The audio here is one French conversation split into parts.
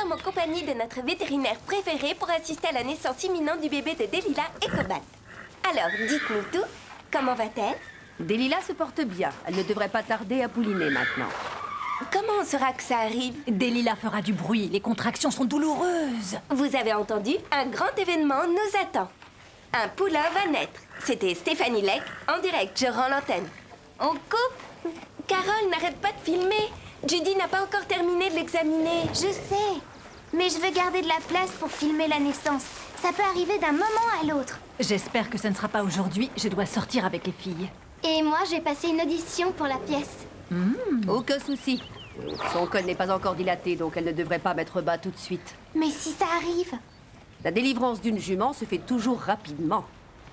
sommes en compagnie de notre vétérinaire préféré pour assister à la naissance imminente du bébé de Delilah et Cobalt. Alors, dites-nous tout. Comment va-t-elle? Delilah se porte bien. Elle ne devrait pas tarder à pouliner maintenant. Comment on saura que ça arrive? Delilah fera du bruit. Les contractions sont douloureuses. Vous avez entendu? Un grand événement nous attend. Un poulain va naître. C'était Stéphanie Leck, en direct. Je rends l'antenne. On coupe? Carole, n'arrête pas de filmer. Judy n'a pas encore terminé de l'examiner. Je sais, mais je veux garder de la place pour filmer la naissance. Ça peut arriver d'un moment à l'autre. J'espère que ce ne sera pas aujourd'hui. Je dois sortir avec les filles. Et moi, j'ai passé une audition pour la pièce. Aucun souci. Son col n'est pas encore dilaté, donc elle ne devrait pas mettre bas tout de suite. Mais si ça arrive? La délivrance d'une jument se fait toujours rapidement.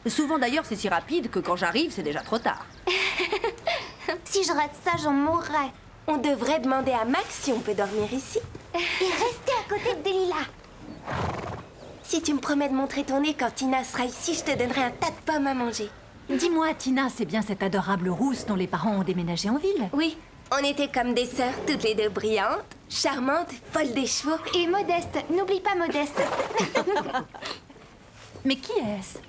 Souvent d'ailleurs, c'est si rapide que quand j'arrive, c'est déjà trop tard. Si je rate ça, j'en mourrais. On devrait demander à Max si on peut dormir ici. Et rester à côté de Delilah. Si tu me promets de montrer ton nez quand Tina sera ici, je te donnerai un tas de pommes à manger. Dis-moi, Tina, c'est bien cette adorable rousse dont les parents ont déménagé en ville? Oui, on était comme des sœurs, toutes les deux brillantes, charmantes, folles des chevaux. Et Modeste, n'oublie pas Modeste. Mais qui est-ce?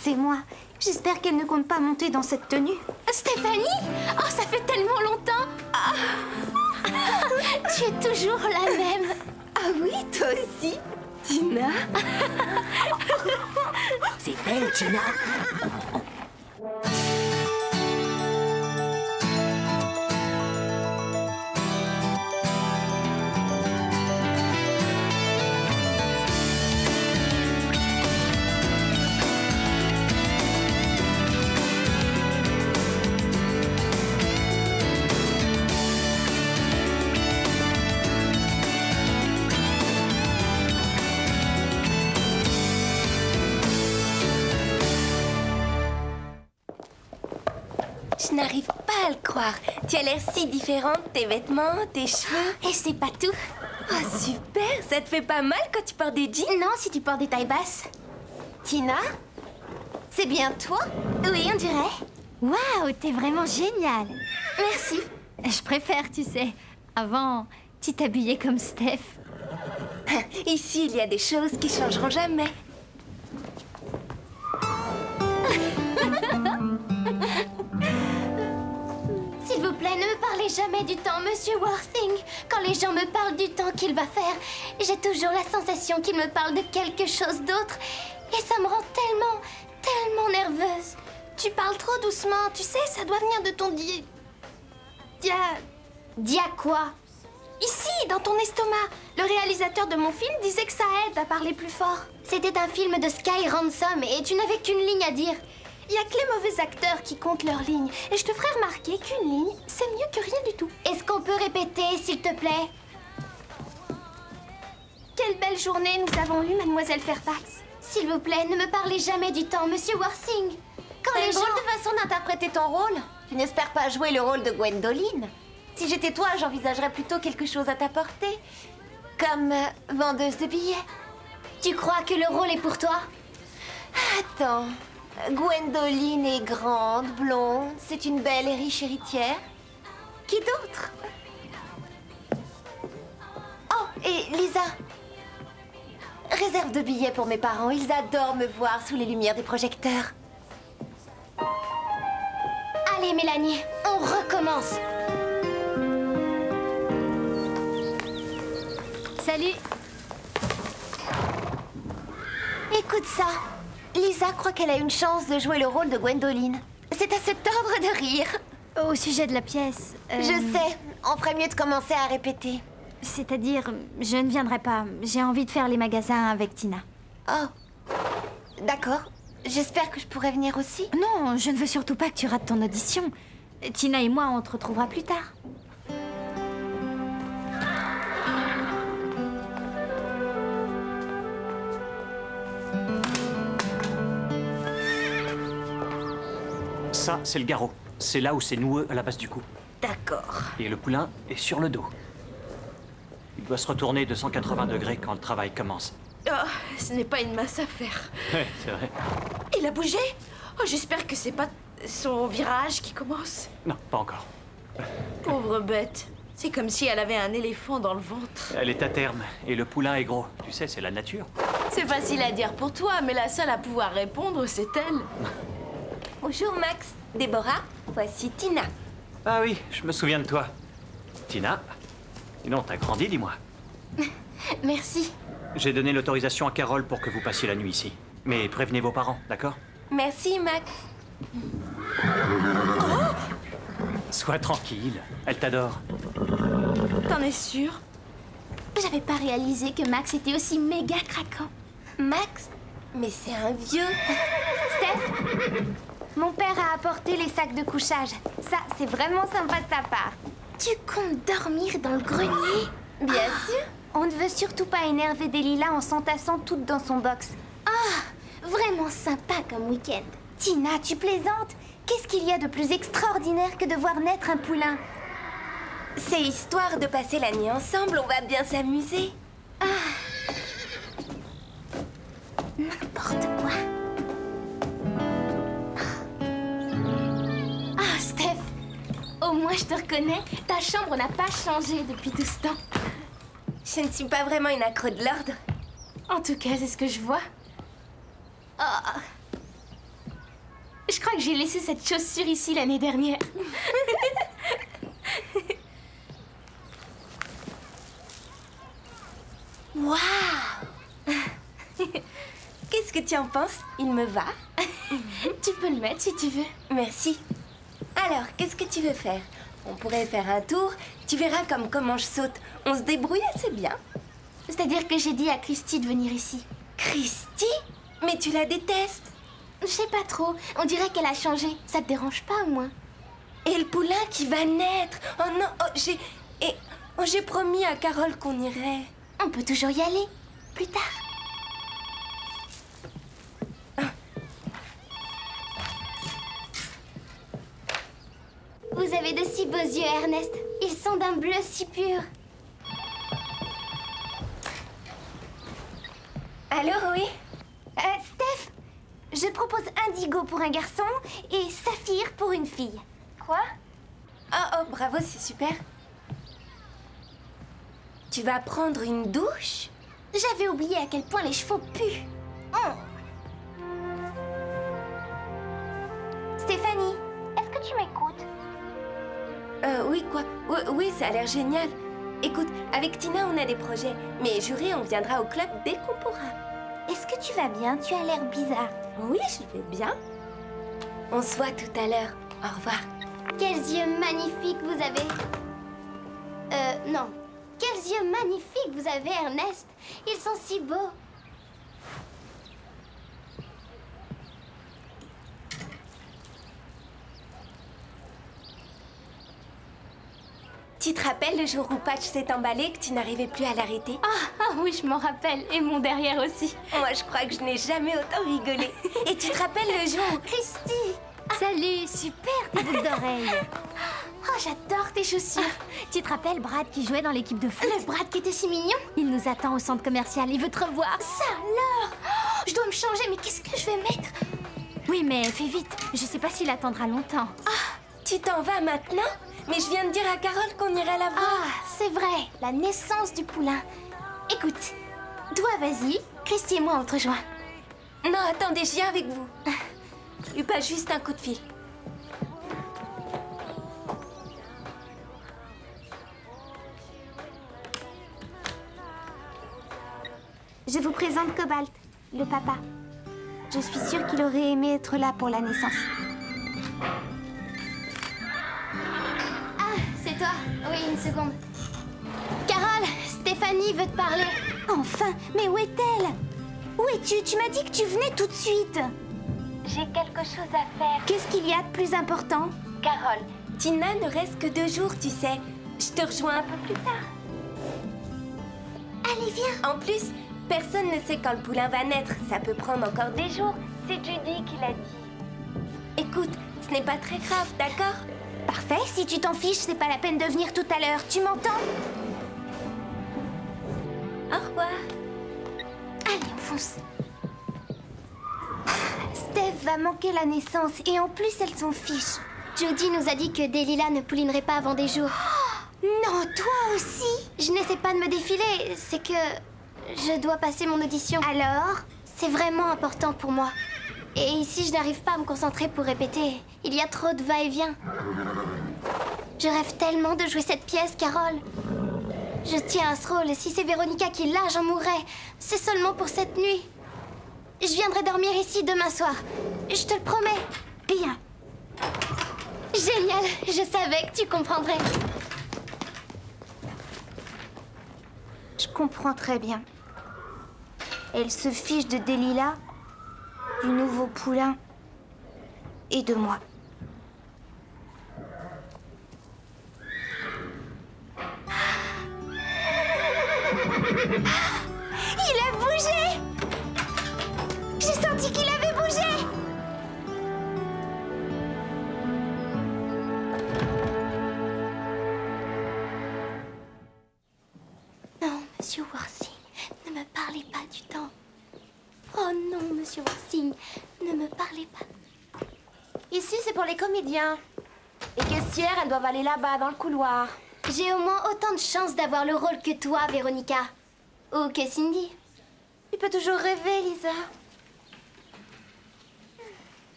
C'est moi. J'espère qu'elle ne compte pas monter dans cette tenue. Stéphanie? Oh, ça fait tellement longtemps. Tu es toujours la même. Ah oui, toi aussi, Tina? C'est elle, Tina. Je n'arrive pas à le croire. Tu as l'air si différente, tes vêtements, tes cheveux. Et c'est pas tout. Oh, super! Ça te fait pas mal quand tu portes des jeans? Non, si tu portes des tailles basses. Tina? C'est bien toi? Oui, on dirait. Waouh, t'es vraiment géniale. Merci. Je préfère, tu sais. Avant, tu t'habillais comme Steph. Ici, il y a des choses qui changeront jamais. S'il vous plaît, ne me parlez jamais du temps, Monsieur Worthing. Quand les gens me parlent du temps qu'il va faire, j'ai toujours la sensation qu'ils me parlent de quelque chose d'autre. Et ça me rend tellement nerveuse. Tu parles trop doucement, tu sais, ça doit venir de ton Dia quoi? Ici, dans ton estomac. Le réalisateur de mon film disait que ça aide à parler plus fort. C'était un film de Sky Ransom et tu n'avais qu'une ligne à dire. Il y a que les mauvais acteurs qui comptent leurs lignes. Et je te ferai remarquer qu'une ligne, c'est mieux que rien du tout. Est-ce qu'on peut répéter, s'il te plaît? Quelle belle journée nous avons eue, mademoiselle Fairfax. S'il vous plaît, ne me parlez jamais du temps, Monsieur Worthing. Quand les gens... de façon d'interpréter ton rôle. Tu n'espères pas jouer le rôle de Gwendoline? Si j'étais toi, j'envisagerais plutôt quelque chose à t'apporter. Comme vendeuse de billets. Tu crois que le rôle est pour toi? Attends, Gwendoline est grande, blonde, c'est une belle et riche héritière. Qui d'autre? Oh, et Lisa. Réserve de billets pour mes parents, ils adorent me voir sous les lumières des projecteurs. Allez, Mélanie, on recommence. Salut. Écoute ça. Lisa croit qu'elle a une chance de jouer le rôle de Gwendoline. C'est à se tordre de rire. Au sujet de la pièce... Je sais, on ferait mieux de commencer à répéter. C'est-à-dire, je ne viendrai pas. J'ai envie de faire les magasins avec Tina. Oh, d'accord. J'espère que je pourrai venir aussi. Non, je ne veux surtout pas que tu rates ton audition. Tina et moi, on te retrouvera plus tard. Ça, c'est le garrot. C'est là où c'est noueux à la base du cou. D'accord. Et le poulain est sur le dos. Il doit se retourner de 180 degrés quand le travail commence. Oh, ce n'est pas une mince affaire. Ouais, c'est vrai. Il a bougé? Oh, j'espère que c'est pas son virage qui commence. Non, pas encore. Pauvre bête. C'est comme si elle avait un éléphant dans le ventre. Elle est à terme, et le poulain est gros. Tu sais, c'est la nature. C'est facile à dire pour toi, mais la seule à pouvoir répondre, c'est elle. Bonjour Max. Déborah, voici Tina. Ah oui, je me souviens de toi. Tina, dis donc, t'as grandi, dis-moi. Merci. J'ai donné l'autorisation à Carole pour que vous passiez la nuit ici. Mais prévenez vos parents, d'accord? Merci Max. Sois tranquille, elle t'adore. T'en es sûre? J'avais pas réalisé que Max était aussi méga craquant. Max? Mais c'est un vieux. Steph, mon père a apporté les sacs de couchage. Ça, c'est vraiment sympa de sa part. Tu comptes dormir dans le grenier? Bien sûr. On ne veut surtout pas énerver Delilah en s'entassant toutes dans son box. Vraiment sympa comme week-end. Tina, tu plaisantes? Qu'est-ce qu'il y a de plus extraordinaire que de voir naître un poulain? C'est histoire de passer la nuit ensemble, on va bien s'amuser. N'importe quoi. Ah, Steph, au moins je te reconnais, ta chambre n'a pas changé depuis tout ce temps. Je ne suis pas vraiment une accro de l'ordre. En tout cas, c'est ce que je vois. Oh. Je crois que j'ai laissé cette chaussure ici l'année dernière. Waouh! Qu'est-ce que tu en penses? Il me va? Tu peux le mettre si tu veux. Merci. Alors, qu'est-ce que tu veux faire? On pourrait faire un tour. Tu verras comme comment je saute. On se débrouille assez bien. C'est-à-dire que j'ai dit à Christy de venir ici. Christy? Mais tu la détestes. Je sais pas trop. On dirait qu'elle a changé. Ça te dérange pas, au moins? Et le poulain qui va naître. Oh non, j'ai promis à Carole qu'on irait. On peut toujours y aller. Plus tard. Vous avez de si beaux yeux, Ernest. Ils sont d'un bleu si pur. Allô, oui? Steph, je propose indigo pour un garçon et saphir pour une fille. Quoi? Oh, bravo, c'est super. Tu vas prendre une douche? J'avais oublié à quel point les chevaux puent. Stéphanie, est-ce que tu m'écoutes? Oui, quoi? Oui, ça a l'air génial. Écoute, avec Tina, on a des projets. Mais juré, on viendra au club dès qu'on pourra. Est-ce que tu vas bien? Tu as l'air bizarre. Oui, je vais bien. On se voit tout à l'heure. Au revoir. Quels yeux magnifiques vous avez. Non. Quels yeux magnifiques vous avez, Ernest. Ils sont si beaux. Tu te rappelles le jour où Patch s'est emballé, que tu n'arrivais plus à l'arrêter? Ah oui, je m'en rappelle. Et mon derrière aussi. Moi, je crois que je n'ai jamais autant rigolé. Et tu te rappelles le jour où... Christy! Salut, super tes boucles d'oreilles. Oh, j'adore tes chaussures. Tu te rappelles Brad qui jouait dans l'équipe de foot? Le Brad qui était si mignon. Il nous attend au centre commercial, il veut te revoir. Ça alors? Oh, je dois me changer, mais qu'est-ce que je vais mettre? Oui, mais fais vite, je sais pas s'il attendra longtemps. Tu t'en vas maintenant? Mais je viens de dire à Carole qu'on irait la voir. Ah, c'est vrai, la naissance du poulain. Écoute, toi vas-y, Christy et moi on te rejoint. Non, attendez, je viens avec vous. Lui pas juste un coup de fil. Je vous présente Cobalt, le papa. Je suis sûre qu'il aurait aimé être là pour la naissance. Ah, c'est toi? Oui, une seconde. Carole, Stéphanie veut te parler. Enfin, mais où est-elle? Où es-tu? Tu m'as dit que tu venais tout de suite. J'ai quelque chose à faire. Qu'est-ce qu'il y a de plus important? Carole, Tina ne reste que 2 jours, tu sais. Je te rejoins un peu plus tard. Allez, viens. En plus, personne ne sait quand le poulain va naître. Ça peut prendre encore des jours. C'est Judy qui l'a dit. Écoute, ce n'est pas très grave, d'accord? Parfait, si tu t'en fiches, c'est pas la peine de venir tout à l'heure. Tu m'entends? Au revoir. Allez, on fonce. Steph va manquer la naissance et en plus, elle s'en fiche. Judy nous a dit que Delilah ne poulinerait pas avant des jours. Non, toi aussi. Je n'essaie pas de me défiler, c'est que je dois passer mon audition. Alors, c'est vraiment important pour moi. Et ici, je n'arrive pas à me concentrer pour répéter. Il y a trop de va-et-vient. Je rêve tellement de jouer cette pièce, Carole. Je tiens à ce rôle, et si c'est Véronica qui l'a, j'en mourrai. C'est seulement pour cette nuit. Je viendrai dormir ici demain soir. Je te le promets. Bien. Génial, je savais que tu comprendrais. Je comprends très bien. Elle se fiche de Delilah, du nouveau poulain et de moi. Il a bougé! J'ai senti qu'il avait bougé! Non, Monsieur Worthing, ne me parlez pas du temps. Oh non, Monsieur Worthing, ne me parlez pas. Ici, c'est pour les comédiens. Les caissières, elles doivent aller là-bas, dans le couloir. J'ai au moins autant de chances d'avoir le rôle que toi, Véronica. Ou que Cindy. Tu peux toujours rêver, Lisa.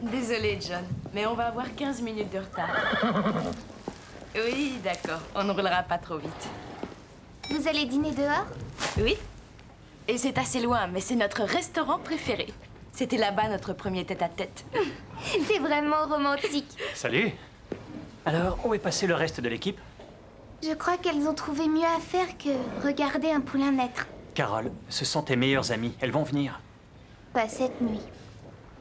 Désolée, John, mais on va avoir 15 minutes de retard. Oui, d'accord, on ne roulera pas trop vite. Vous allez dîner dehors? Oui. Et c'est assez loin, mais c'est notre restaurant préféré. C'était là-bas notre premier tête-à-tête. C'est vraiment romantique. Salut. Alors, où est passé le reste de l'équipe? Je crois qu'elles ont trouvé mieux à faire que regarder un poulain naître. Carole, ce sont tes meilleures amies. Elles vont venir. Pas cette nuit.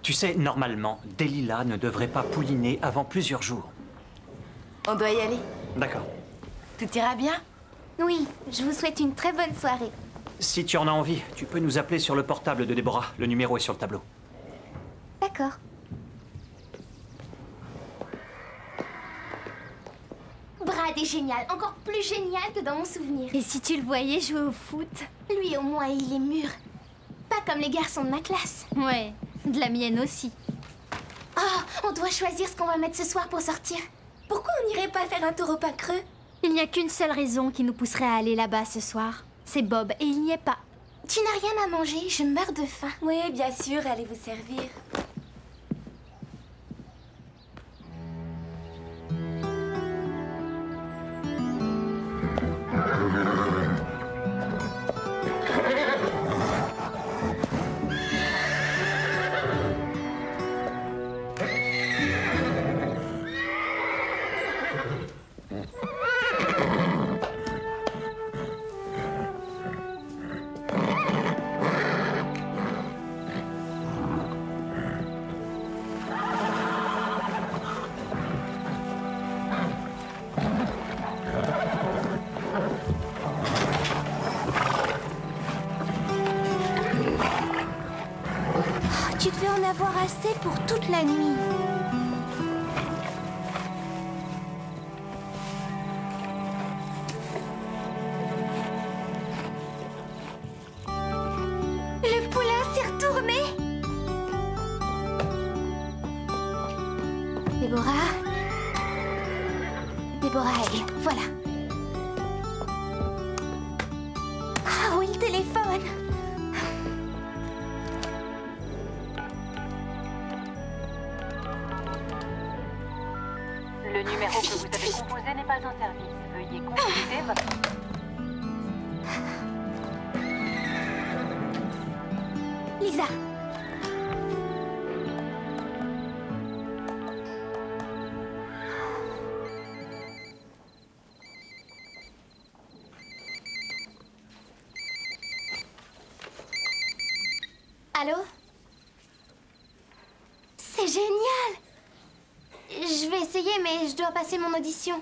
Tu sais, normalement, Delilah ne devrait pas pouliner avant plusieurs jours. On doit y aller. D'accord. Tout ira bien? Oui, je vous souhaite une très bonne soirée. Si tu en as envie, tu peux nous appeler sur le portable de Déborah. Le numéro est sur le tableau. D'accord. Brad est génial, encore plus génial que dans mon souvenir. Et si tu le voyais jouer au foot? Lui au moins, il est mûr. Pas comme les garçons de ma classe. Ouais, de la mienne aussi. Oh, on doit choisir ce qu'on va mettre ce soir pour sortir. Pourquoi on n'irait pas faire un tour au Pain Creux? Il n'y a qu'une seule raison qui nous pousserait à aller là-bas ce soir. C'est Bob, et il n'y est pas. Tu n'as rien à manger, je meurs de faim. Oui, bien sûr, allez vous servir. Tu devais en avoir assez pour toute la nuit. Le poulain s'est retourné. Déborah. Déborah, elle, voilà. Ah oui, le téléphone. Le numéro que vous avez composé n'est pas en service. Veuillez consulter votre... Lisa. Allô? C'est génial! Je vais essayer, mais je dois passer mon audition.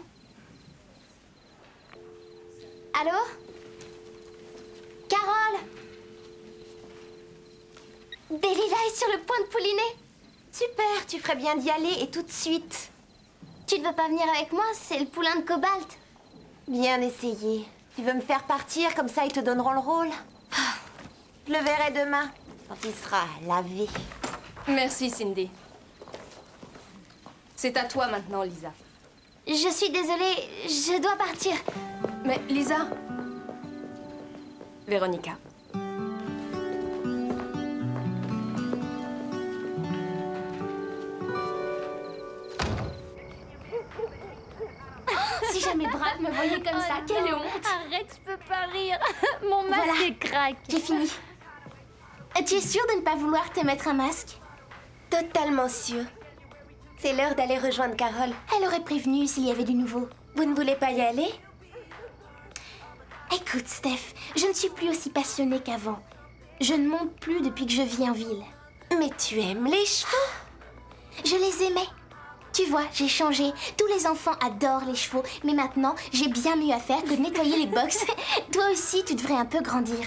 Allô? Carole? Delilah est sur le point de pouliner. Super, tu ferais bien d'y aller et tout de suite. Tu ne veux pas venir avec moi? C'est le poulain de Cobalt. Bien essayé. Tu veux me faire partir, comme ça ils te donneront le rôle? Je le verrai demain, quand il sera lavé. Merci, Cindy. C'est à toi maintenant, Lisa. Je suis désolée, je dois partir. Mais Lisa... Véronica. Si jamais Brad me voyait comme ça, quelle honte! Arrête, je peux pas rire. Mon masque craque. J'ai fini. Tu es sûre de ne pas vouloir te mettre un masque? Totalement sûre. C'est l'heure d'aller rejoindre Carole. Elle aurait prévenu s'il y avait du nouveau. Vous ne voulez pas y aller? Écoute, Steph, je ne suis plus aussi passionnée qu'avant. Je ne monte plus depuis que je vis en ville. Mais tu aimes les chevaux? Je les aimais. Tu vois, j'ai changé. Tous les enfants adorent les chevaux. Mais maintenant, j'ai bien mieux à faire que de nettoyer les box. Toi aussi, tu devrais un peu grandir.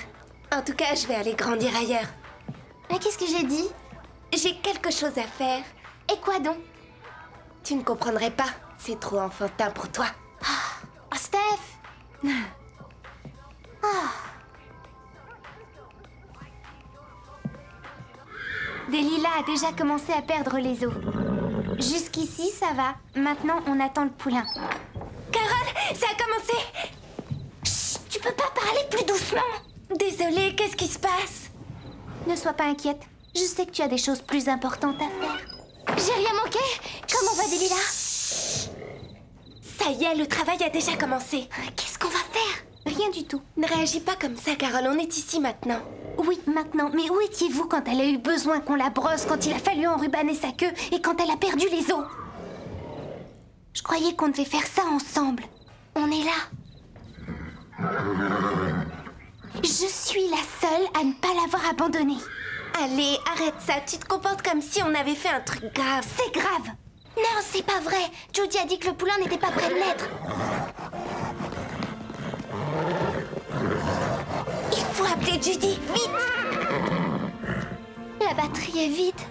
En tout cas, je vais aller grandir ailleurs. Mais qu'est-ce que j'ai dit? J'ai quelque chose à faire. Et quoi donc? Tu ne comprendrais pas. C'est trop enfantin pour toi. Oh, Steph! Delilah a déjà commencé à perdre les os. Jusqu'ici, ça va. Maintenant, on attend le poulain. Carole, ça a commencé! Chut, tu peux pas parler plus doucement? Désolée, qu'est-ce qui se passe? Ne sois pas inquiète. Je sais que tu as des choses plus importantes à faire. J'ai rien manqué? Comment va Delilah? Ça y est, le travail a déjà commencé. Qu'est-ce qu'on va faire? Rien du tout. Ne réagis pas comme ça, Carole, on est ici maintenant. Oui, maintenant. Mais où étiez-vous quand elle a eu besoin qu'on la brosse, quand il a fallu enrubanner sa queue et quand elle a perdu les os? Je croyais qu'on devait faire ça ensemble. On est là. Je suis la seule à ne pas l'avoir abandonnée. Allez, arrête ça, tu te comportes comme si on avait fait un truc grave. C'est grave. Non, c'est pas vrai. Judy a dit que le poulain n'était pas prêt de naître. Il faut appeler Judy, vite! La batterie est vide.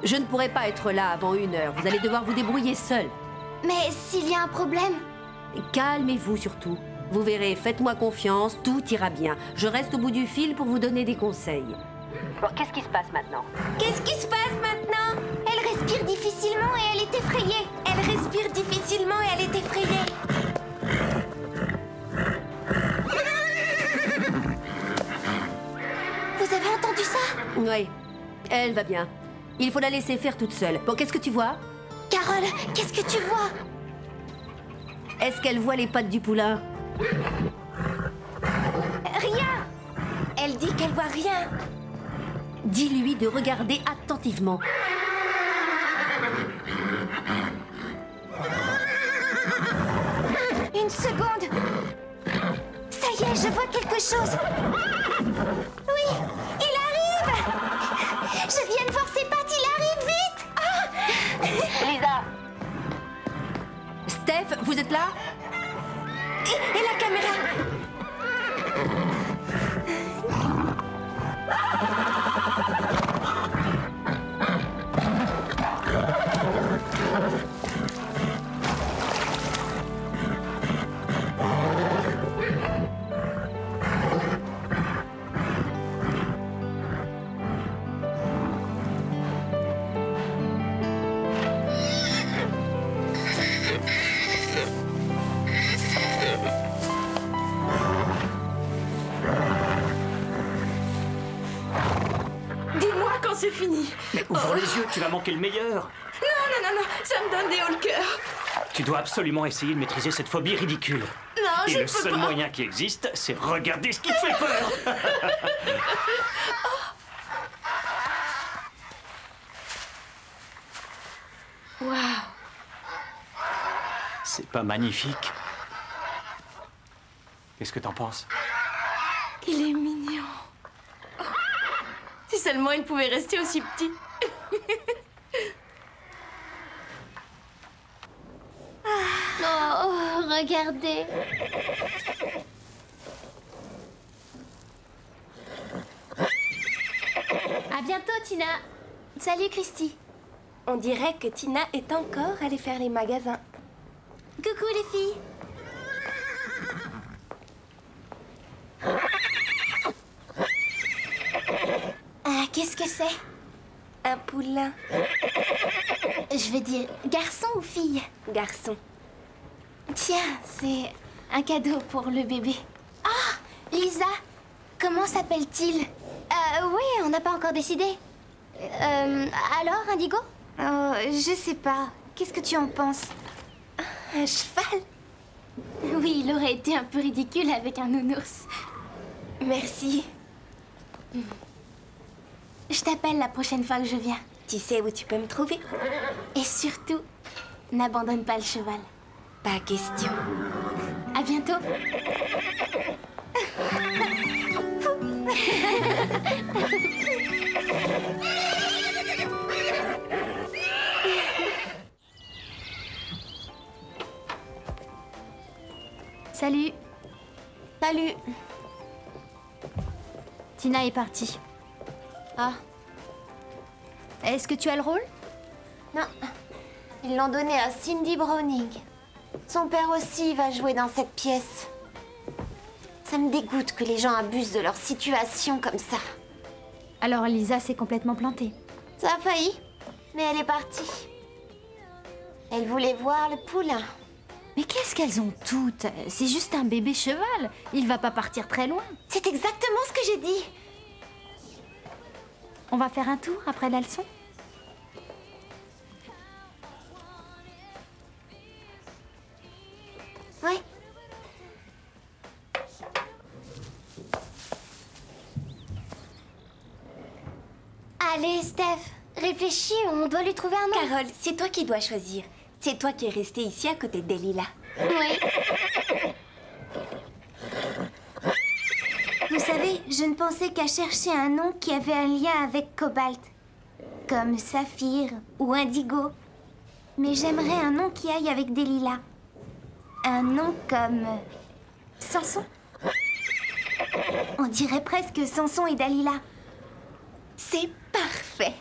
Je ne pourrai pas être là avant 1 heure. Vous allez devoir vous débrouiller seul. Mais s'il y a un problème... Calmez-vous surtout. Vous verrez, faites-moi confiance, tout ira bien. Je reste au bout du fil pour vous donner des conseils. Bon, qu'est-ce qui se passe maintenant? Qu'est-ce qui se passe maintenant? Elle respire difficilement et elle est effrayée. Elle respire difficilement et elle est effrayée. Vous avez entendu ça? Oui, elle va bien. Il faut la laisser faire toute seule. Bon, qu'est-ce que tu vois? Carole, qu'est-ce que tu vois? Est-ce qu'elle voit les pattes du poulain? Rien! Elle dit qu'elle voit rien. Dis-lui de regarder attentivement. Une seconde. Ça y est, je vois quelque chose. Oui, il arrive. Je viens de voir ses pattes, il arrive vite. Ah! Lisa, Steph, vous êtes là? Et la caméra? Dis-moi quand c'est fini. Mais ouvre les yeux, tu vas manquer le meilleur. Non, ça me donne des hauts le cœur. Tu dois absolument essayer de maîtriser cette phobie ridicule. Non, Et je le ne peux seul pas. moyen qui existe, c'est regarder ce qui te fait peur. Waouh. C'est pas magnifique? Qu'est-ce que t'en penses? Il est mignon. Si seulement il pouvait rester aussi petit. Regardez. À bientôt, Tina. Salut, Christy. On dirait que Tina est encore allée faire les magasins. Coucou, les filles. Ah, qu'est-ce que c'est? Un poulain. Je veux dire, garçon ou fille? Garçon. Tiens, c'est un cadeau pour le bébé. Ah, Lisa, comment s'appelle-t-il? Oui, on n'a pas encore décidé. Alors, Indigo? Oh, je sais pas. Qu'est-ce que tu en penses? Un cheval. Oui, il aurait été un peu ridicule avec un nounours. Merci. Je t'appelle la prochaine fois que je viens. Tu sais où tu peux me trouver? Et surtout, n'abandonne pas le cheval. Pas question. À bientôt. Salut. Salut. Tina est partie. Ah. Est-ce que tu as le rôle? Non. Ils l'ont donné à Cindy Browning. Son père aussi va jouer dans cette pièce. Ça me dégoûte que les gens abusent de leur situation comme ça. Alors Lisa s'est complètement plantée. Ça a failli, mais elle est partie. Elle voulait voir le poulain. Mais qu'est-ce qu'elles ont toutes? C'est juste un bébé cheval. Il va pas partir très loin. C'est exactement ce que j'ai dit. On va faire un tour après la leçon? Oui. Allez, Steph, réfléchis, on doit lui trouver un nom. Carole, c'est toi qui dois choisir. C'est toi qui es restée ici à côté de Delilah. Oui. Vous savez, je ne pensais qu'à chercher un nom qui avait un lien avec Cobalt. Comme Saphir ou Indigo. Mais j'aimerais un nom qui aille avec Delilah. Un nom comme... Samson. On dirait presque Samson et Dalila. C'est parfait.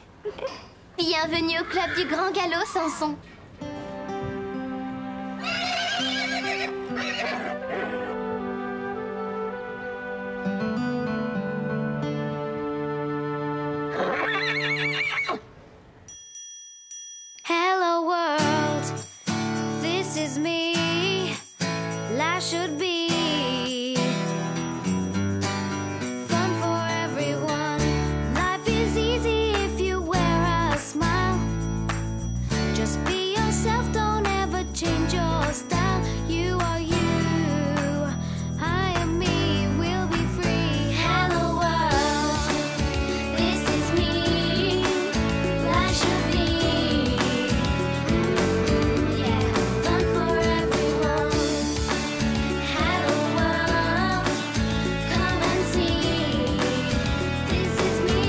Bienvenue au club du Grand Galop, Samson. Hello world, this is me. Life should be fun for everyone. Life is easy if you wear a smile. Just be yourself, don't ever change your style. You are you, I am me, we'll be free. Hello world, this is me. Life should be fun for everyone. Hello world, come and see. This is me.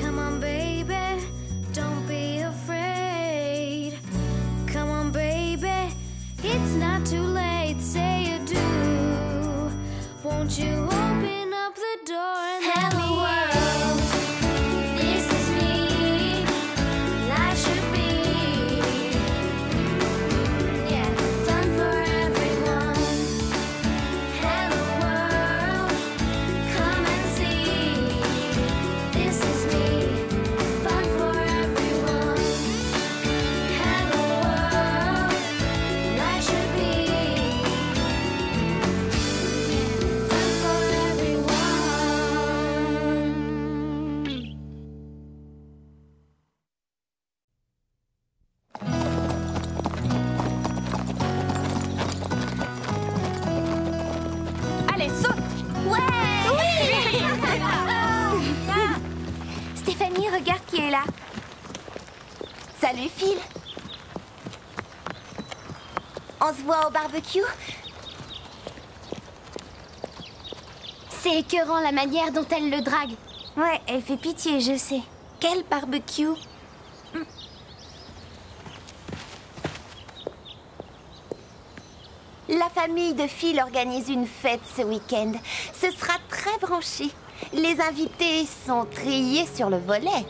Come on, baby, don't be afraid. Come on, baby, it's not too late. Say you do. Won't you open up the door and let me in? This is me. Life should be fun for everyone. Hello world, come and see. This is me. Fun for everyone. Hello world, life should be fun for everyone. Allez, saute! Stéphanie, regarde qui est là. Salut, Phil. On se voit au barbecue? C'est écœurant la manière dont elle le drague. Ouais, elle fait pitié, je sais. Quel barbecue? La famille de Phil organise une fête ce week-end. Ce sera très branché. Les invités sont triés sur le volet.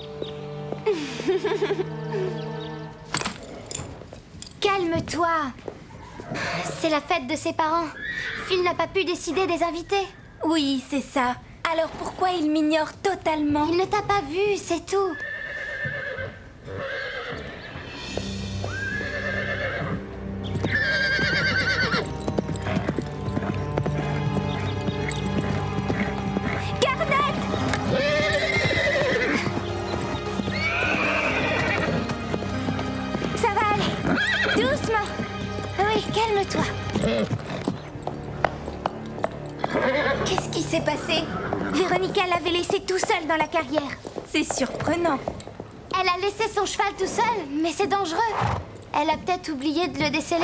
Calme-toi. C'est la fête de ses parents. Phil n'a pas pu décider des invités. Oui, c'est ça. Alors pourquoi il m'ignore totalement? Il ne t'a pas vu, c'est tout. Ça va aller. Doucement. Oui, calme-toi. Qu'est-ce qui s'est passé? Véronica l'avait laissé tout seul dans la carrière. C'est surprenant. Elle a laissé son cheval tout seul, mais c'est dangereux. Elle a peut-être oublié de le déceler.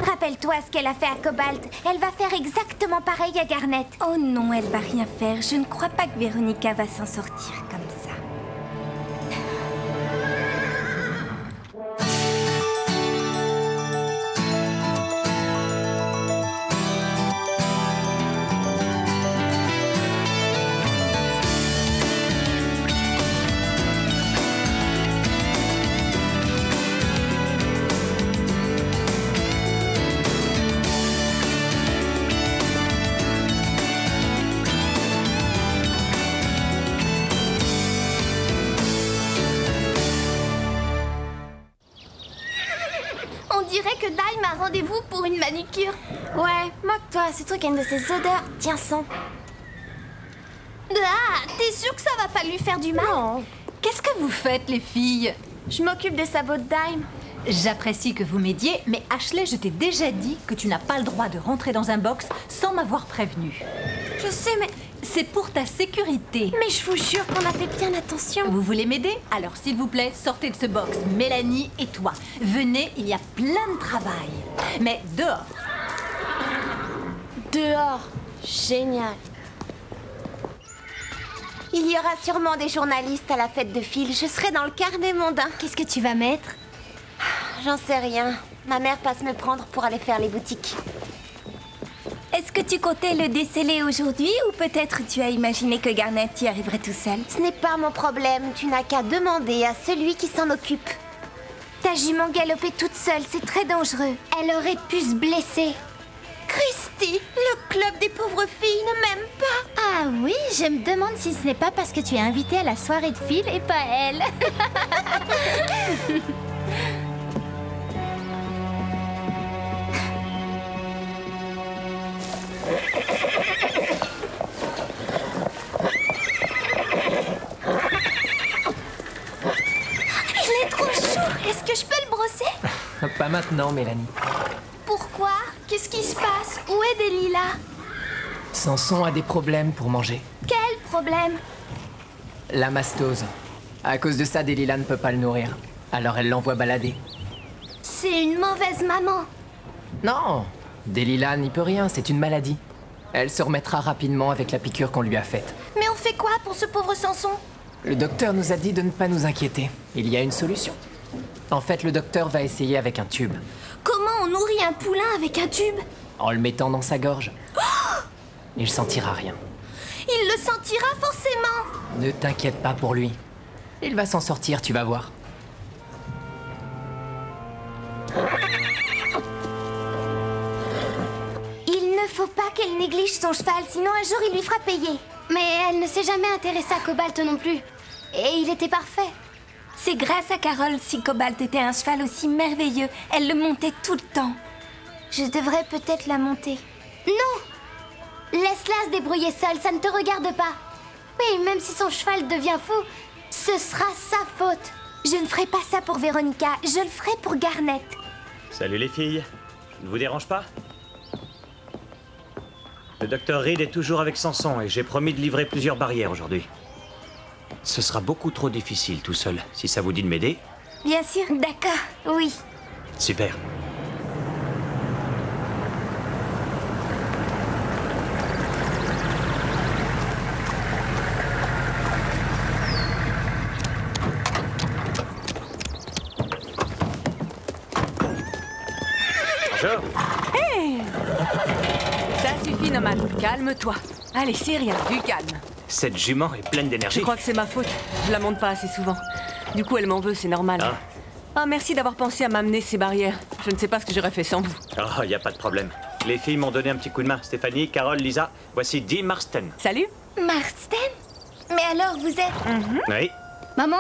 Rappelle-toi ce qu'elle a fait à Cobalt. Elle va faire exactement pareil à Garnet. Oh non, elle va rien faire. Je ne crois pas que Véronica va s'en sortir comme ça. On dirait que Dime a rendez-vous pour une manicure. Ouais, moque-toi, ce truc a une de ces odeurs. Tiens, sens. Ah, t'es sûre que ça va pas lui faire du mal? Non. Qu'est-ce que vous faites, les filles? Je m'occupe des sabots de Dime. J'apprécie que vous m'aidiez, mais Ashley, je t'ai déjà dit que tu n'as pas le droit de rentrer dans un box sans m'avoir prévenu. Je sais, mais... C'est pour ta sécurité. Mais je vous jure qu'on a fait bien attention. Vous voulez m'aider? Alors, s'il vous plaît, sortez de ce box. Mélanie et toi. Venez, il y a plein de travail. Mais dehors. Dehors. Génial. Il y aura sûrement des journalistes à la fête de Phil. Je serai dans le carnet mondain. Qu'est-ce que tu vas mettre? J'en sais rien. Ma mère passe me prendre pour aller faire les boutiques. Est-ce que tu comptais le déceler aujourd'hui ou peut-être tu as imaginé que Garnet y arriverait tout seul? Ce n'est pas mon problème. Tu n'as qu'à demander à celui qui s'en occupe. Ta jument galopait toute seule, c'est très dangereux. Elle aurait pu se blesser. Christy, le club des pauvres filles ne m'aime pas. Ah oui, je me demande si ce n'est pas parce que tu es invitée à la soirée de Phil et pas elle. Il est trop chaud. Est-ce que je peux le brosser? Pas maintenant, Mélanie. Pourquoi? Qu'est-ce qui se passe? Où est Delilah? Samson a des problèmes pour manger. Quel problème? La mastose. À cause de ça, Delilah ne peut pas le nourrir. Alors elle l'envoie balader. C'est une mauvaise maman. Non, Delilah n'y peut rien, c'est une maladie. Elle se remettra rapidement avec la piqûre qu'on lui a faite. Mais on fait quoi pour ce pauvre Samson? Le docteur nous a dit de ne pas nous inquiéter. Il y a une solution. En fait, le docteur va essayer avec un tube. Comment on nourrit un poulain avec un tube? En le mettant dans sa gorge. Il sentira rien. Il le sentira forcément. Ne t'inquiète pas pour lui. Il va s'en sortir, tu vas voir. Il ne faut pas qu'elle néglige son cheval, sinon un jour il lui fera payer. Mais elle ne s'est jamais intéressée à Cobalt non plus. Et il était parfait. C'est grâce à Carole si Cobalt était un cheval aussi merveilleux. Elle le montait tout le temps. Je devrais peut-être la monter. Non! Laisse-la se débrouiller seule, ça ne te regarde pas. Oui, même si son cheval devient fou, ce sera sa faute. Je ne ferai pas ça pour Véronica, je le ferai pour Garnet. Salut les filles. Ne vous dérange pas? Le docteur Reed est toujours avec Samson et j'ai promis de livrer plusieurs barrières aujourd'hui. Ce sera beaucoup trop difficile tout seul. Si ça vous dit de m'aider? Bien sûr, d'accord, oui. Super. Bonjour. Hey, Ça suffit, Nomade. Calme-toi. Allez, c'est rien, du calme. Cette jument est pleine d'énergie. Je crois que c'est ma faute. Je la monte pas assez souvent. Du coup, elle m'en veut, c'est normal. Ah, merci d'avoir pensé à m'amener ces barrières. Je ne sais pas ce que j'aurais fait sans vous. Oh, y a pas de problème. Les filles m'ont donné un petit coup de main. Stéphanie, Carole, Lisa, voici Dee Marston. Salut. Marston? Mais alors, vous êtes... Oui. Maman?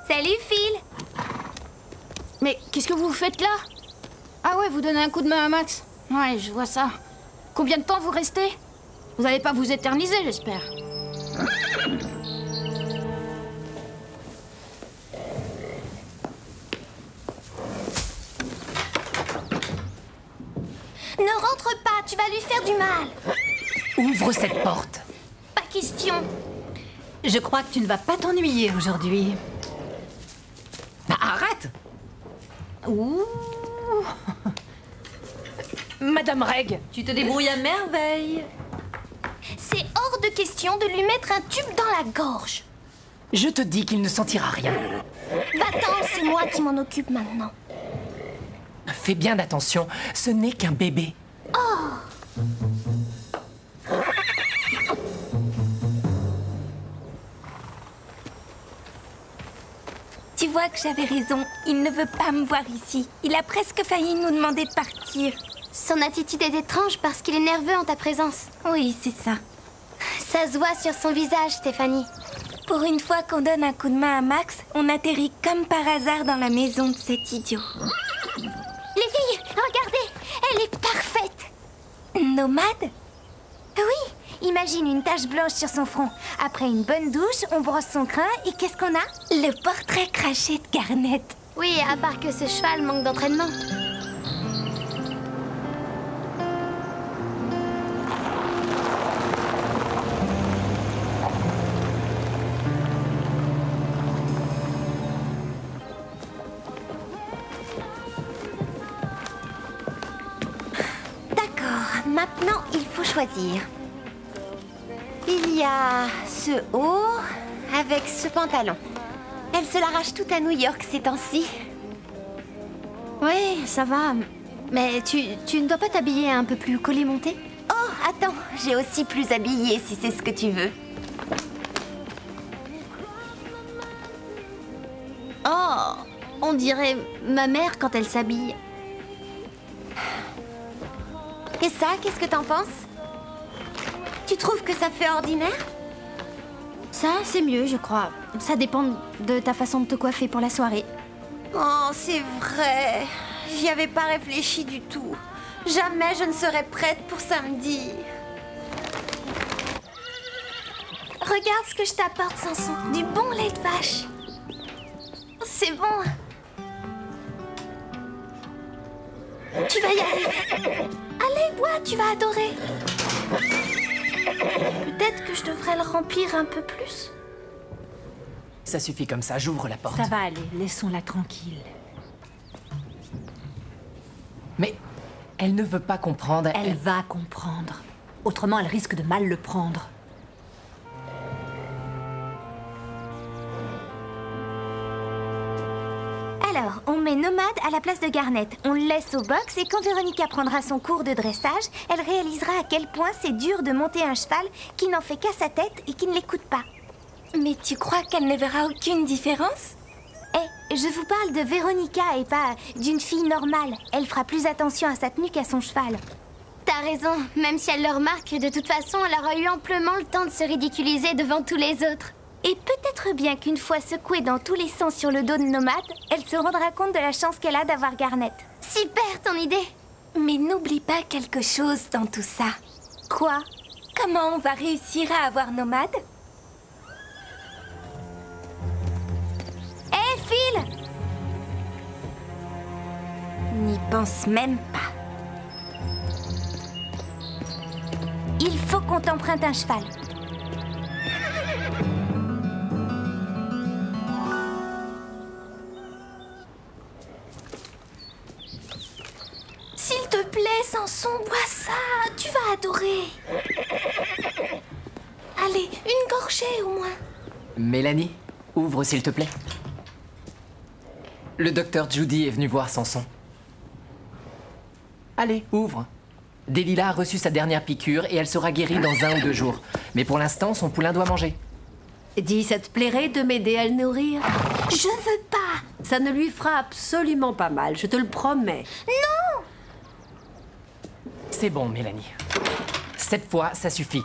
Salut, Phil. Mais qu'est-ce que vous faites là? Ah ouais, vous donnez un coup de main à Max? Ouais, je vois ça. Combien de temps vous restez? Vous n'allez pas vous éterniser, j'espère. Ne rentre pas, tu vas lui faire du mal. Ouvre cette porte. Pas question. Je crois que tu ne vas pas t'ennuyer aujourd'hui. Bah, arrête! Ouh. Madame Reg, Tu te débrouilles à merveille. C'est hors de question de lui mettre un tube dans la gorge. je te dis qu'il ne sentira rien. Va-t'en, c'est moi qui m'en occupe maintenant. Fais bien attention, ce n'est qu'un bébé. Oh! Tu vois que j'avais raison. Il ne veut pas me voir ici. Il a presque failli nous demander de partir. Son attitude est étrange parce qu'il est nerveux en ta présence. Oui, c'est ça. Ça se voit sur son visage, Stéphanie. Pour une fois qu'on donne un coup de main à Max, on atterrit comme par hasard dans la maison de cet idiot. Les filles, regardez, elle est parfaite. Nomade? Oui, imagine une tache blanche sur son front. Après une bonne douche, on brosse son crâne et qu'est-ce qu'on a? Le portrait craché de Garnet. Oui, à part que ce cheval manque d'entraînement. Maintenant, il faut choisir. Il y a ce haut avec ce pantalon. Elle se l'arrache tout à New York ces temps-ci. Oui, ça va. Mais tu ne dois pas t'habiller un peu plus collé-monté? Oh, attends, j'ai aussi plus habillé si c'est ce que tu veux. Oh, on dirait ma mère quand elle s'habille. Et ça, qu'est-ce que t'en penses? Tu trouves que ça fait ordinaire? Ça, c'est mieux, je crois. Ça dépend de ta façon de te coiffer pour la soirée. Oh, c'est vrai. J'y avais pas réfléchi du tout. Jamais je ne serais prête pour samedi. Regarde ce que je t'apporte, Samson. Du bon lait de vache. C'est bon. Tu vas y arriver. Allez, bois, tu vas adorer. Peut-être que je devrais le remplir un peu plus. Ça suffit comme ça, j'ouvre la porte. Ça va aller, laissons-la tranquille. Mais elle ne veut pas comprendre. Elle va comprendre. Autrement, elle risque de mal le prendre. Alors, on met Nomade à la place de Garnet. On le laisse au box et quand Véronica prendra son cours de dressage, elle réalisera à quel point c'est dur de monter un cheval qui n'en fait qu'à sa tête et qui ne l'écoute pas. Mais tu crois qu'elle ne verra aucune différence? Je vous parle de Véronica et pas d'une fille normale. Elle fera plus attention à sa tenue qu'à son cheval. T'as raison, même si elle le remarque, de toute façon, elle aura eu amplement le temps de se ridiculiser devant tous les autres. Et peut-être bien qu'une fois secouée dans tous les sens sur le dos de Nomade, elle se rendra compte de la chance qu'elle a d'avoir Garnet. Super, ton idée! Mais n'oublie pas quelque chose dans tout ça. Quoi? Comment on va réussir à avoir Nomade? Hé, Phil! N'y pense même pas. Il faut qu'on t'emprunte un cheval. S'il te plaît, Samson, bois ça, tu vas adorer. Allez, une gorgée au moins. Mélanie, ouvre s'il te plaît. Le docteur Judy est venu voir Samson. Allez, ouvre. Delilah a reçu sa dernière piqûre et elle sera guérie dans 1 ou 2 jours. Mais pour l'instant, son poulain doit manger. Dis, ça te plairait de m'aider à le nourrir? Je veux pas. Ça ne lui fera absolument pas mal, je te le promets. Non! C'est bon, Mélanie. Cette fois, ça suffit.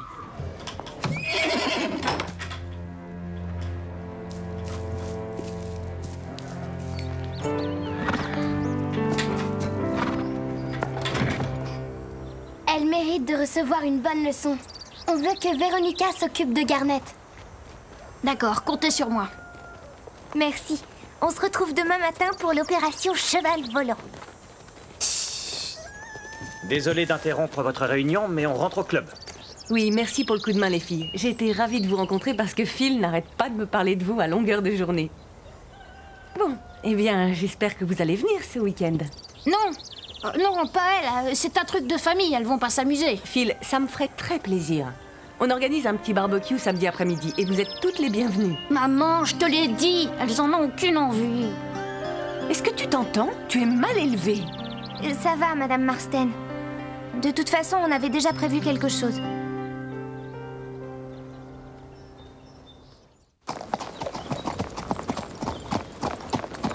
Elle mérite de recevoir une bonne leçon. On veut que Véronica s'occupe de Garnet. D'accord, comptez sur moi. Merci. On se retrouve demain matin pour l'opération Cheval Volant. Désolé d'interrompre votre réunion, mais on rentre au club. Oui, merci pour le coup de main, les filles. J'ai été ravie de vous rencontrer parce que Phil n'arrête pas de me parler de vous à longueur de journée. Bon, eh bien, j'espère que vous allez venir ce week-end. Non, non, pas elle. C'est un truc de famille, elles vont pas s'amuser. Phil, ça me ferait très plaisir. On organise un petit barbecue samedi après-midi et vous êtes toutes les bienvenues. Maman, je te l'ai dit, elles en ont aucune envie. Est-ce que tu t'entends? Tu es mal élevée. Ça va, Madame Marston. De toute façon, on avait déjà prévu quelque chose.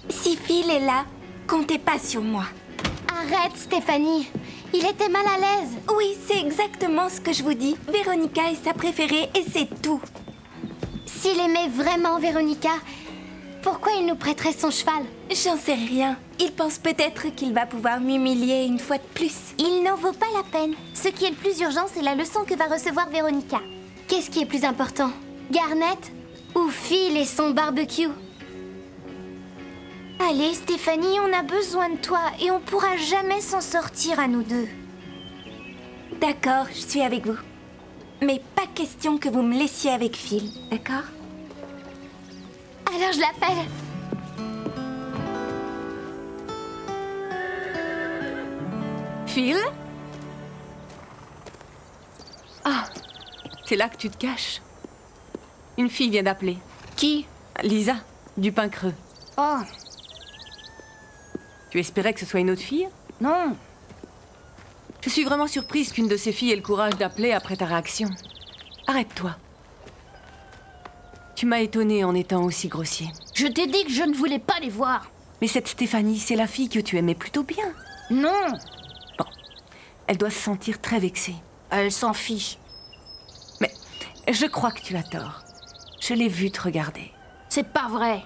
Si Phil est là, comptez pas sur moi. Arrête, Stéphanie. Il était mal à l'aise. Oui, c'est exactement ce que je vous dis. Véronica est sa préférée et c'est tout. S'il aimait vraiment Véronica, pourquoi il nous prêterait son cheval? J'en sais rien. Il pense peut-être qu'il va pouvoir m'humilier une fois de plus. Il n'en vaut pas la peine. Ce qui est le plus urgent, c'est la leçon que va recevoir Véronica. Qu'est-ce qui est plus important? Garnet ou Phil et son barbecue? Allez, Stéphanie, on a besoin de toi et on pourra jamais s'en sortir à nous deux. D'accord, je suis avec vous. Mais pas question que vous me laissiez avec Phil, d'accord? Alors je l'appelle. Phil? Ah, c'est là que tu te caches. Une fille vient d'appeler. Qui? Lisa, du Pain Creux. Oh. Tu espérais que ce soit une autre fille? Non. Je suis vraiment surprise qu'une de ces filles ait le courage d'appeler après ta réaction. Arrête-toi. Tu m'as étonnée en étant aussi grossier. Je t'ai dit que je ne voulais pas les voir. Mais cette Stéphanie, c'est la fille que tu aimais plutôt bien. Non. Bon, elle doit se sentir très vexée. Elle s'en fiche. Mais je crois que tu as tort. Je l'ai vue te regarder. C'est pas vrai.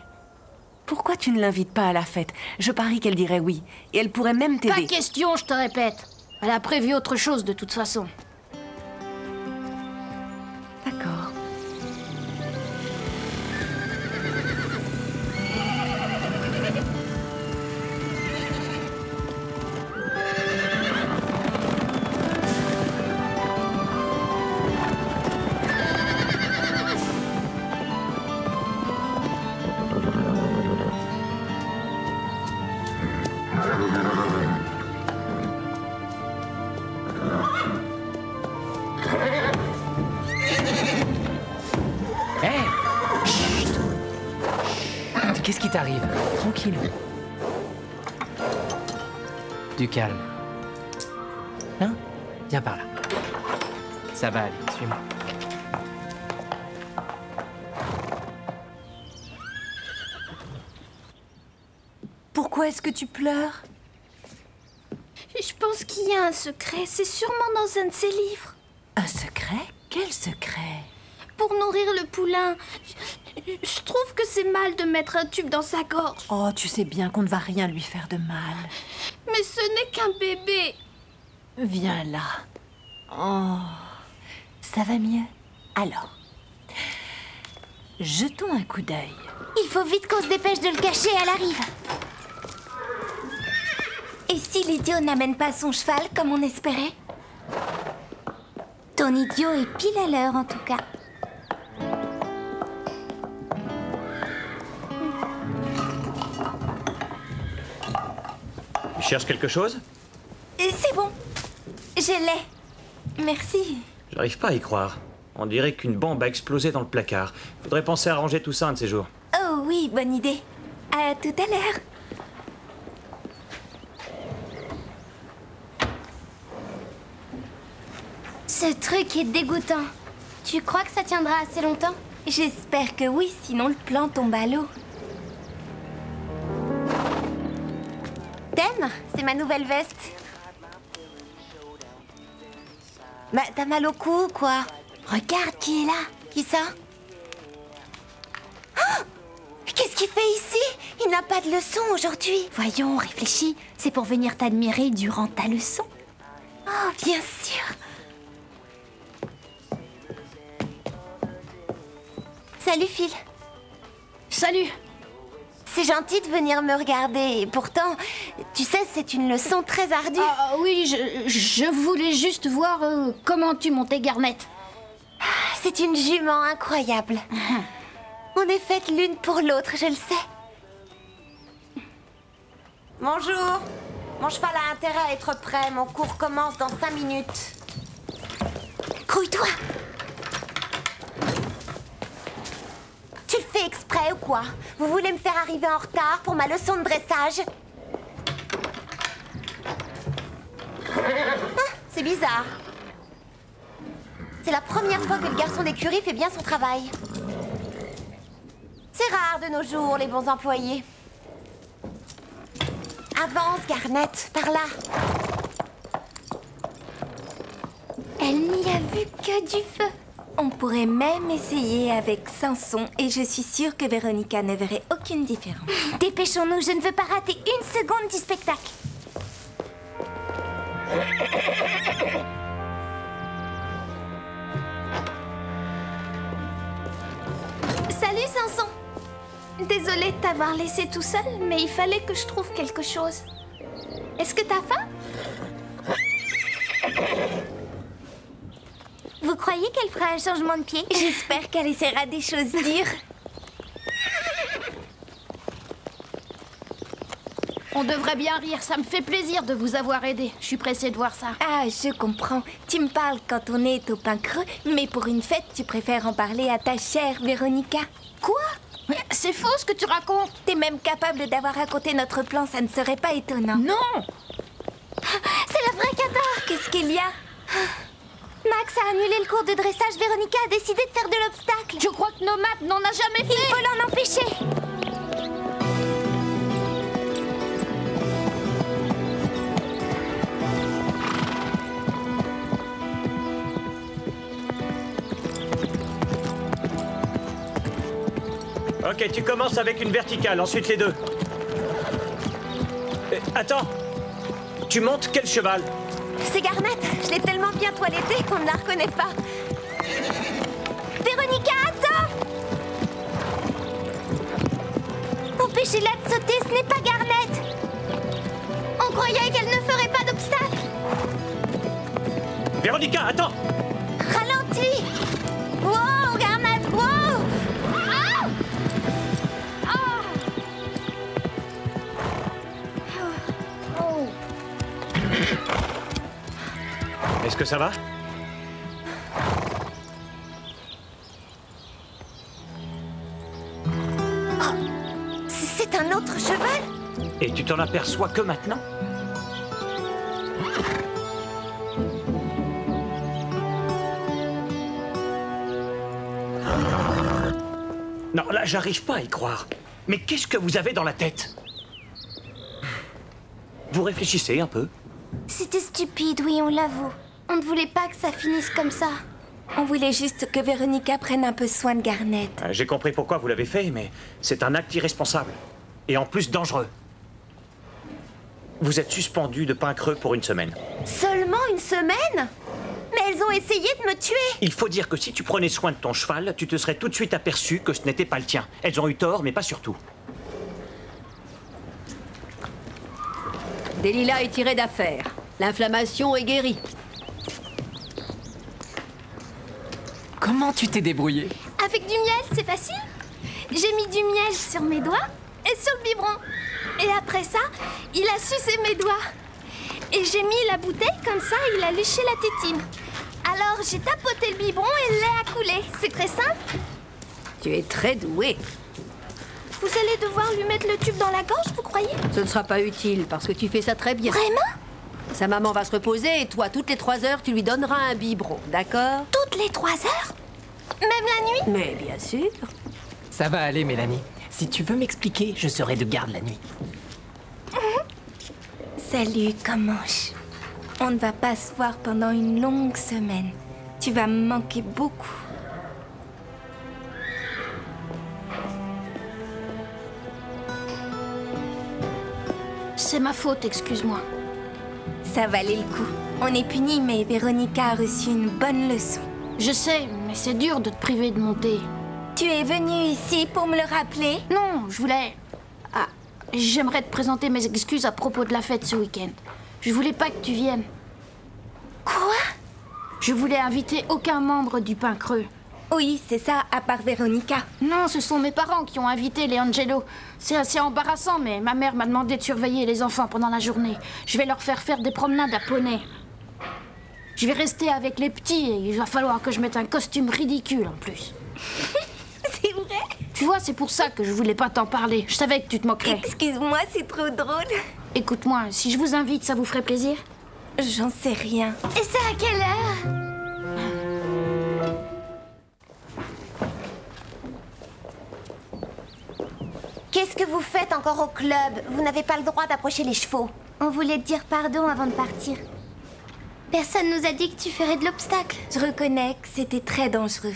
Pourquoi tu ne l'invites pas à la fête? Je parie qu'elle dirait oui. Et elle pourrait même t'aider. Pas question, je te répète. Elle a prévu autre chose de toute façon. D'accord. Qu'est-ce qui t'arrive? Tranquille. Du calme. Hein? Viens par là. Ça va aller, suis-moi. Pourquoi est-ce que tu pleures? Je pense qu'il y a un secret. C'est sûrement dans un de ses livres. Un secret? Quel secret? Pour nourrir le poulain. Je trouve que c'est mal de mettre un tube dans sa gorge. Oh, tu sais bien qu'on ne va rien lui faire de mal. Mais ce n'est qu'un bébé. Viens là. Oh, ça va mieux? Alors, jetons un coup d'œil. Il faut vite qu'on se dépêche de le cacher, elle arrive. Et si l'idiot n'amène pas son cheval comme on espérait? Ton idiot est pile à l'heure, en tout cas. Tu cherches quelque chose? C'est bon. Je l'ai. Merci. J'arrive pas à y croire. On dirait qu'une bombe a explosé dans le placard. Faudrait penser à ranger tout ça un de ces jours. Oh oui, bonne idée. À tout à l'heure. Ce truc est dégoûtant. Tu crois que ça tiendra assez longtemps? J'espère que oui, sinon le plan tombe à l'eau. T'aimes? C'est ma nouvelle veste. Bah, t'as mal au cou ou quoi? Regarde qui est là. Qui ça? Oh! Qu'est-ce qu'il fait ici? Il n'a pas de leçon aujourd'hui. Voyons, réfléchis. C'est pour venir t'admirer durant ta leçon. Oh, bien sûr. Salut, Phil. Salut. C'est gentil de venir me regarder. Et pourtant, tu sais, c'est une leçon très ardue. Ah oui, je voulais juste voir comment tu montais Garnet. C'est une jument incroyable. On est faites l'une pour l'autre, je le sais. Bonjour. Mon cheval a intérêt à être prêt. Mon cours commence dans 5 minutes. Grouille-toi. Tu le fais exprès ou quoi? Vous voulez me faire arriver en retard pour ma leçon de dressage? Ah, c'est bizarre. C'est la première fois que le garçon d'écurie fait bien son travail. C'est rare de nos jours, les bons employés. Avance, Garnet, par là. Elle n'y a vu que du feu. On pourrait même essayer avec Samson et je suis sûre que Véronica ne verrait aucune différence. Dépêchons-nous, je ne veux pas rater une seconde du spectacle. Salut, Samson. Désolée de t'avoir laissé tout seul, mais il fallait que je trouve quelque chose. Est-ce que t'as faim? Vous croyez qu'elle fera un changement de pied? J'espère qu'elle essaiera des choses dures. On devrait bien rire, ça me fait plaisir de vous avoir aidé. Je suis pressée de voir ça. Ah, je comprends. Tu me parles quand on est au pain creux, mais pour une fête, tu préfères en parler à ta chère Véronica. Quoi? Mais c'est faux ce que tu racontes. T'es même capable d'avoir raconté notre plan, ça ne serait pas étonnant. Non! C'est la vraie cata! Qu'est-ce qu'il y a? Max a annulé le cours de dressage. Véronica a décidé de faire de l'obstacle. Je crois que Nomade n'en a jamais fait. Il faut l'en empêcher. Ok, tu commences avec une verticale, ensuite les deux. Attends. Tu montes quel cheval? C'est Garnet. Je l'ai tellement bien toilettée qu'on ne la reconnaît pas. Véronica, attends! Empêchez-la de sauter, ce n'est pas Garnet. On croyait qu'elle ne ferait pas d'obstacle. Véronica, attends! Ralentis! Wow, Garnet, wow! Ah! Ah! Oh. Est-ce que ça va? Oh, c'est un autre cheval? Et tu t'en aperçois que maintenant? Non, là, j'arrive pas à y croire. Mais qu'est-ce que vous avez dans la tête? Vous réfléchissez un peu? C'était stupide, oui, on l'avoue. On ne voulait pas que ça finisse comme ça. On voulait juste que Véronica prenne un peu soin de Garnet. J'ai compris pourquoi vous l'avez fait, mais c'est un acte irresponsable. Et en plus dangereux. Vous êtes suspendu de pain creux pour 1 semaine. Seulement 1 semaine? Mais elles ont essayé de me tuer! Il faut dire que si tu prenais soin de ton cheval, tu te serais tout de suite aperçu que ce n'était pas le tien. Elles ont eu tort, mais pas surtout. Delilah est tirée d'affaire. L'inflammation est guérie. Comment tu t'es débrouillée? Avec du miel, c'est facile. J'ai mis du miel sur mes doigts et sur le biberon. Et après ça, il a sucé mes doigts. Et j'ai mis la bouteille, comme ça, il a léché la tétine. Alors, j'ai tapoté le biberon et le lait a coulé. C'est très simple. Tu es très douée. Vous allez devoir lui mettre le tube dans la gorge, vous croyez? Ce ne sera pas utile parce que tu fais ça très bien. Vraiment? Sa maman va se reposer et toi, toutes les 3 heures, tu lui donneras un biberon, d'accord? Toutes les 3 heures? Même la nuit? Mais bien sûr. Ça va aller, Mélanie. Si tu veux m'expliquer, je serai de garde la nuit. Salut, Comanche. On ne va pas se voir pendant une longue semaine. Tu vas me manquer beaucoup. C'est ma faute, excuse-moi. Ça valait le coup. On est punis, mais Véronica a reçu une bonne leçon. Je sais, mais c'est dur de te priver de monter. Tu es venu ici pour me le rappeler? Non, je voulais... Ah, j'aimerais te présenter mes excuses à propos de la fête ce week-end. Je voulais pas que tu viennes. Quoi? Je voulais inviter aucun membre du Pain Creux. Oui, c'est ça, à part Véronica. Non, ce sont mes parents qui ont invité les Angelo. C'est assez embarrassant, mais ma mère m'a demandé de surveiller les enfants pendant la journée. Je vais leur faire des promenades à poney. Je vais rester avec les petits et il va falloir que je mette un costume ridicule en plus. C'est vrai? Tu vois, c'est pour ça que je voulais pas t'en parler. Je savais que tu te moquerais. Excuse-moi, c'est trop drôle. Écoute-moi, si je vous invite, ça vous ferait plaisir? J'en sais rien. Et c'est à quelle heure? Qu'est-ce que vous faites encore au club? Vous n'avez pas le droit d'approcher les chevaux. On voulait te dire pardon avant de partir. Personne nous a dit que tu ferais de l'obstacle. Je reconnais que c'était très dangereux.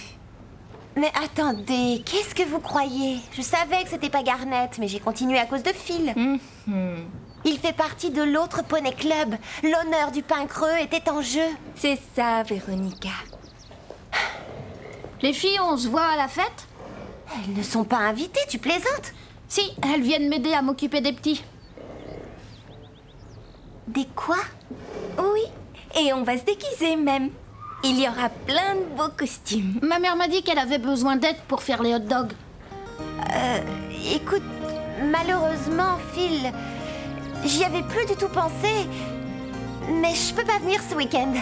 Mais attendez, qu'est-ce que vous croyez? Je savais que c'était pas Garnet, mais j'ai continué à cause de Phil. Il fait partie de l'autre poney club. L'honneur du Pain Creux était en jeu. C'est ça, Véronica. Les filles, on se voit à la fête? Elles ne sont pas invitées, tu plaisantes? Si, elles viennent m'aider à m'occuper des petits. Des quoi? Oui, et on va se déguiser même. Il y aura plein de beaux costumes. Ma mère m'a dit qu'elle avait besoin d'aide pour faire les hot dogs. Écoute, malheureusement, Phil, j'y avais plus du tout pensé. Mais je peux pas venir ce week-end.